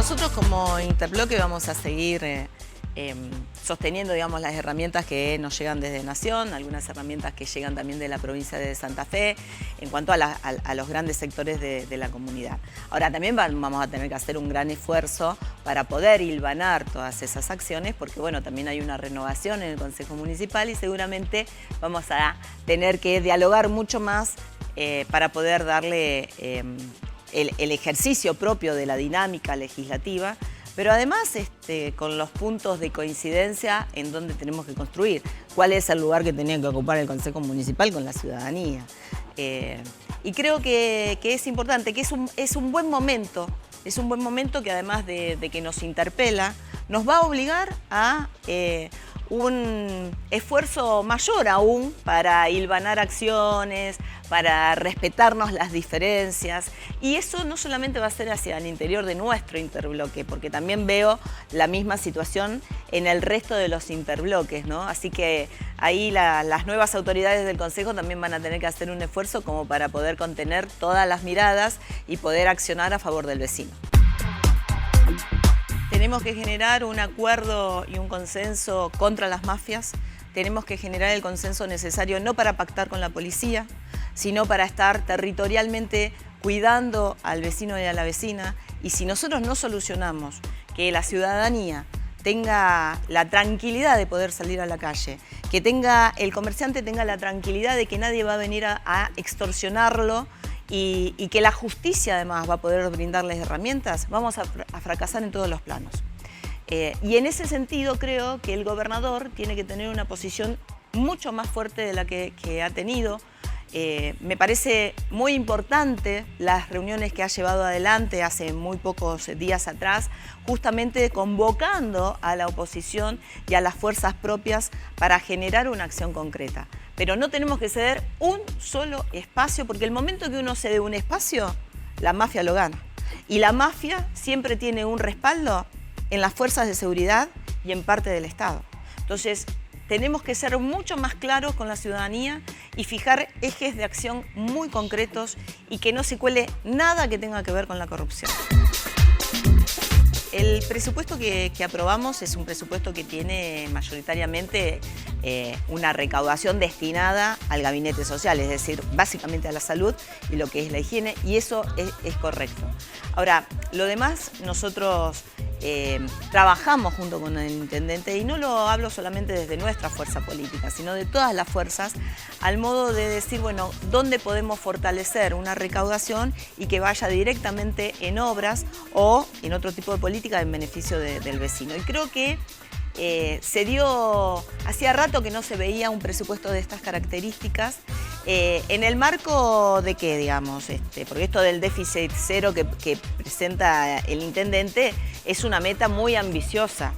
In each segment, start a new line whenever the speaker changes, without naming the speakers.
Nosotros como Interbloque vamos a seguir sosteniendo, digamos, las herramientas que nos llegan desde Nación, algunas herramientas que llegan también de la provincia de Santa Fe, en cuanto a los grandes sectores de la comunidad. Ahora también vamos a tener que hacer un gran esfuerzo para poder hilvanar todas esas acciones, porque bueno, también hay una renovación en el Consejo Municipal y seguramente vamos a tener que dialogar mucho más para poder darle el ejercicio propio de la dinámica legislativa, pero además con los puntos de coincidencia en donde tenemos que construir. ¿Cuál es el lugar que tenía que ocupar el Consejo Municipal con la ciudadanía? Y creo que es importante, que es un buen momento que además de que nos interpela, nos va a obligar a un esfuerzo mayor aún para hilvanar acciones, para respetarnos las diferencias. Y eso no solamente va a ser hacia el interior de nuestro interbloque, porque también veo la misma situación en el resto de los interbloques, ¿no? Así que ahí las nuevas autoridades del Consejo también van a tener que hacer un esfuerzo como para poder contener todas las miradas y poder accionar a favor del vecino. Tenemos que generar un acuerdo y un consenso contra las mafias. Tenemos que generar el consenso necesario no para pactar con la policía, sino para estar territorialmente cuidando al vecino y a la vecina. Y si nosotros no solucionamos que la ciudadanía tenga la tranquilidad de poder salir a la calle, que el comerciante tenga la tranquilidad de que nadie va a venir a extorsionarlo, y que la justicia además va a poder brindarles herramientas, vamos a fracasar en todos los planos. Y en ese sentido creo que el gobernador tiene que tener una posición mucho más fuerte de la que ha tenido. Me parece muy importante las reuniones que ha llevado adelante hace muy pocos días atrás, justamente convocando a la oposición y a las fuerzas propias para generar una acción concreta. Pero no tenemos que ceder un solo espacio, porque el momento que uno cede un espacio, la mafia lo gana. Y la mafia siempre tiene un respaldo en las fuerzas de seguridad y en parte del Estado. Entonces, tenemos que ser mucho más claros con la ciudadanía y fijar ejes de acción muy concretos y que no se cuele nada que tenga que ver con la corrupción. El presupuesto que aprobamos es un presupuesto que tiene mayoritariamente una recaudación destinada al gabinete social, es decir, básicamente a la salud y lo que es la higiene, y eso es correcto. Ahora, lo demás nosotros trabajamos junto con el intendente, y no lo hablo solamente desde nuestra fuerza política, sino de todas las fuerzas, al modo de decir, bueno, ¿dónde podemos fortalecer una recaudación y que vaya directamente en obras o en otro tipo de política en beneficio del vecino? Y creo que hacía rato que no se veía un presupuesto de estas características. En el marco de qué, digamos, porque esto del déficit cero que presenta el intendente es una meta muy ambiciosa,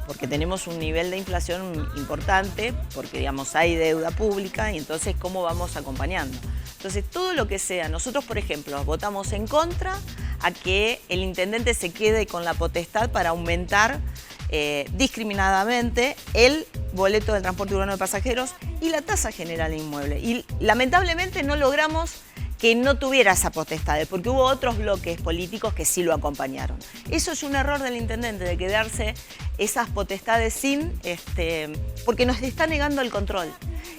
porque tenemos un nivel de inflación importante, porque digamos hay deuda pública, y entonces ¿cómo vamos acompañando? Entonces todo lo que sea, nosotros por ejemplo votamos en contra a que el intendente se quede con la potestad para aumentar discriminadamente el boleto del transporte urbano de pasajeros y la tasa general de inmueble. Y lamentablemente no logramos que no tuviera esa potestad, porque hubo otros bloques políticos que sí lo acompañaron. Eso es un error del intendente, de quedarse esas potestades sin, porque nos está negando el control.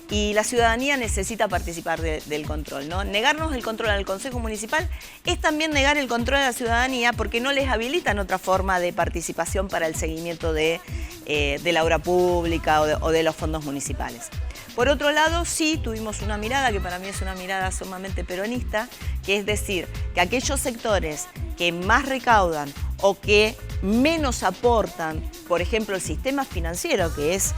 Y la ciudadanía necesita participar del control, ¿no? Negarnos el control al Consejo Municipal es también negar el control a la ciudadanía, porque no les habilitan otra forma de participación para el seguimiento de la obra pública o de los fondos municipales. Por otro lado, sí tuvimos una mirada, que para mí es una mirada sumamente peronista, que es decir, que aquellos sectores que más recaudan o que menos aportan, por ejemplo, el sistema financiero, que es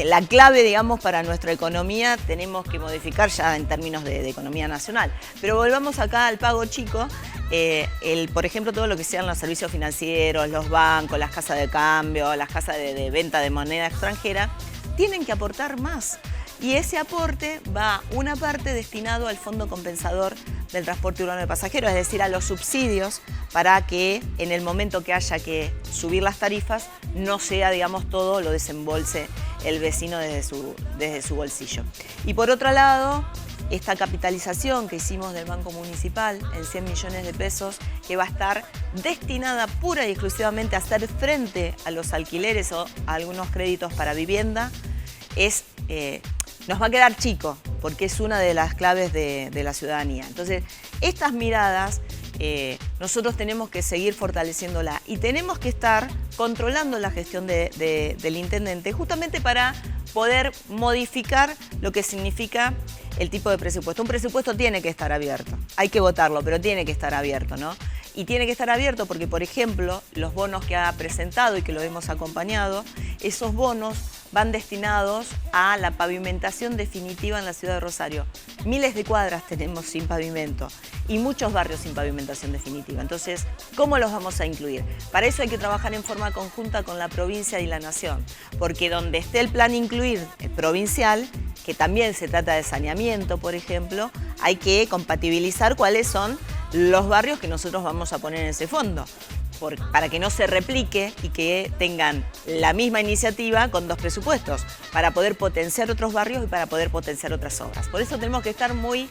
la clave, digamos, para nuestra economía, tenemos que modificar ya en términos de economía nacional. Pero volvamos acá al pago chico, por ejemplo, todo lo que sean los servicios financieros, los bancos, las casas de cambio, las casas de venta de moneda extranjera, tienen que aportar más. Y ese aporte va una parte destinado al Fondo Compensador del Transporte Urbano de Pasajeros, es decir, a los subsidios, para que en el momento que haya que subir las tarifas no sea, digamos, todo lo desembolse el vecino desde su bolsillo. Y por otro lado, esta capitalización que hicimos del Banco Municipal en 100 millones de pesos, que va a estar destinada pura y exclusivamente a hacer frente a los alquileres o a algunos créditos para vivienda, nos va a quedar chico, porque es una de las claves de la ciudadanía. Entonces, estas miradas nosotros tenemos que seguir fortaleciéndola y tenemos que estar controlando la gestión del intendente justamente para poder modificar lo que significa el tipo de presupuesto. Un presupuesto tiene que estar abierto, hay que votarlo, pero tiene que estar abierto, ¿no? Y tiene que estar abierto porque, por ejemplo, los bonos que ha presentado y que lo hemos acompañado, esos bonos van destinados a la pavimentación definitiva en la ciudad de Rosario. Miles de cuadras tenemos sin pavimento y muchos barrios sin pavimentación definitiva. Entonces, ¿cómo los vamos a incluir? Para eso hay que trabajar en forma conjunta con la provincia y la nación, porque donde esté el plan incluir provincial, que también se trata de saneamiento, por ejemplo, hay que compatibilizar cuáles son los barrios que nosotros vamos a poner en ese fondo, para que no se replique y que tengan la misma iniciativa con dos presupuestos, para poder potenciar otros barrios y para poder potenciar otras obras. Por eso tenemos que estar muy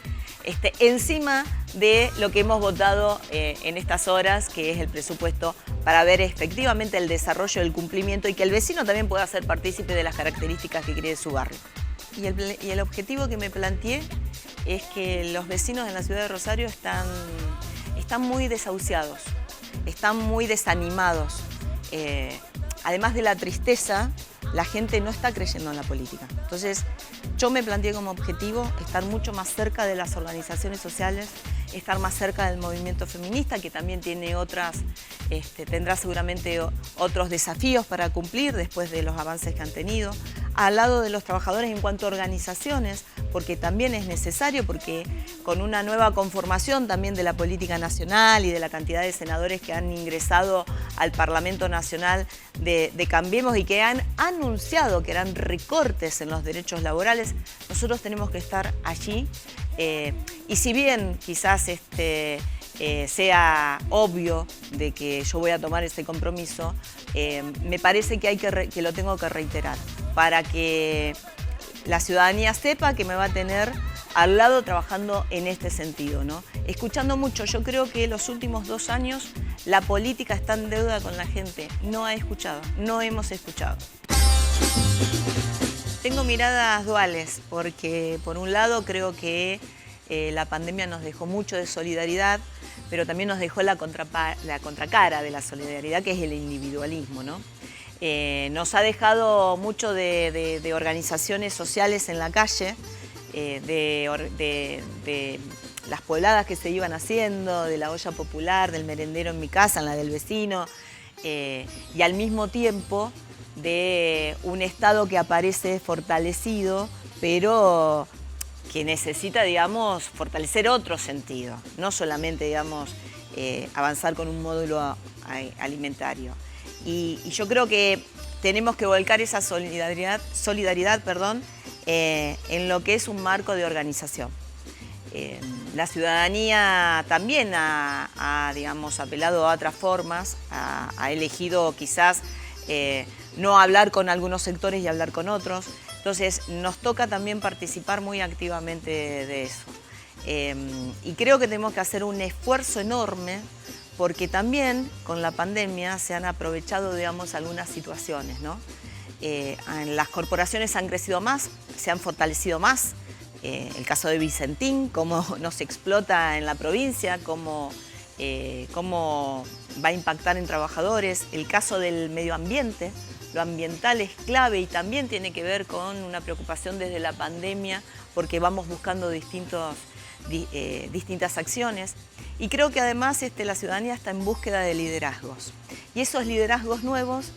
encima de lo que hemos votado en estas horas, que es el presupuesto, para ver efectivamente el desarrollo del cumplimiento y que el vecino también pueda ser partícipe de las características que quiere su barrio. Y el objetivo que me planteé es que los vecinos en la ciudad de Rosario están muy desahuciados, están muy desanimados. Además de la tristeza, la gente no está creyendo en la política. Entonces, yo me planteé como objetivo estar mucho más cerca de las organizaciones sociales, estar más cerca del movimiento feminista, que también tiene tendrá seguramente otros desafíos para cumplir después de los avances que han tenido, al lado de los trabajadores en cuanto a organizaciones, porque también es necesario, porque con una nueva conformación también de la política nacional y de la cantidad de senadores que han ingresado al Parlamento Nacional de Cambiemos y que han anunciado que harán recortes en los derechos laborales, nosotros tenemos que estar allí. Y si bien quizás sea obvio de que yo voy a tomar ese compromiso, me parece que lo tengo que reiterar para que la ciudadanía sepa que me va a tener al lado trabajando en este sentido, ¿no? Escuchando mucho. Yo creo que los últimos 2 años la política está en deuda con la gente. No ha escuchado, no hemos escuchado. Tengo miradas duales porque, por un lado, creo que la pandemia nos dejó mucho de solidaridad, pero también nos dejó la contracara de la solidaridad, que es el individualismo, ¿no? Nos ha dejado mucho de organizaciones sociales en la calle, de las pobladas que se iban haciendo, de la olla popular, del merendero en mi casa, en la del vecino, y al mismo tiempo de un Estado que aparece fortalecido, pero que necesita, digamos, fortalecer otro sentido, no solamente, digamos, avanzar con un módulo alimentario. Y yo creo que tenemos que volcar esa solidaridad, en lo que es un marco de organización. La ciudadanía también digamos, apelado a otras formas, ha elegido quizás no hablar con algunos sectores y hablar con otros. Entonces nos toca también participar muy activamente de eso. Y creo que tenemos que hacer un esfuerzo enorme porque también con la pandemia se han aprovechado, digamos, algunas situaciones, ¿no? Las corporaciones han crecido más, se han fortalecido más. El caso de Vicentín, cómo nos explota en la provincia, cómo va a impactar en trabajadores. El caso del medio ambiente, lo ambiental es clave y también tiene que ver con una preocupación desde la pandemia porque vamos buscando distintas acciones. Y creo que además la ciudadanía está en búsqueda de liderazgos. Y esos liderazgos nuevos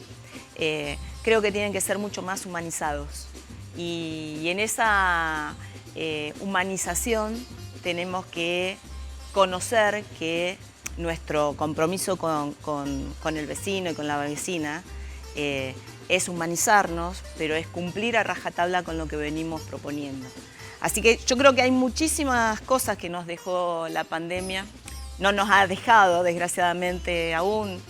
creo que tienen que ser mucho más humanizados. Y en esa humanización tenemos que conocer que nuestro compromiso con el vecino y con la vecina es humanizarnos, pero es cumplir a rajatabla con lo que venimos proponiendo. Así que yo creo que hay muchísimas cosas que nos dejó la pandemia. No nos ha dejado, desgraciadamente, aún,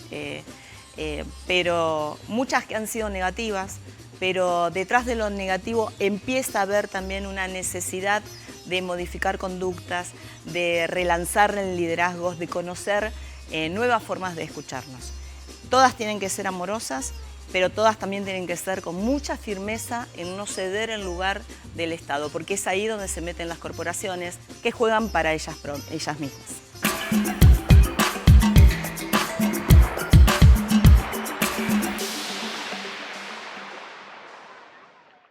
pero muchas que han sido negativas, pero detrás de lo negativo empieza a haber también una necesidad de modificar conductas, de relanzar liderazgos, de conocer nuevas formas de escucharnos. Todas tienen que ser amorosas, pero todas también tienen que ser con mucha firmeza en no ceder en lugar del Estado, porque es ahí donde se meten las corporaciones que juegan para ellas mismas.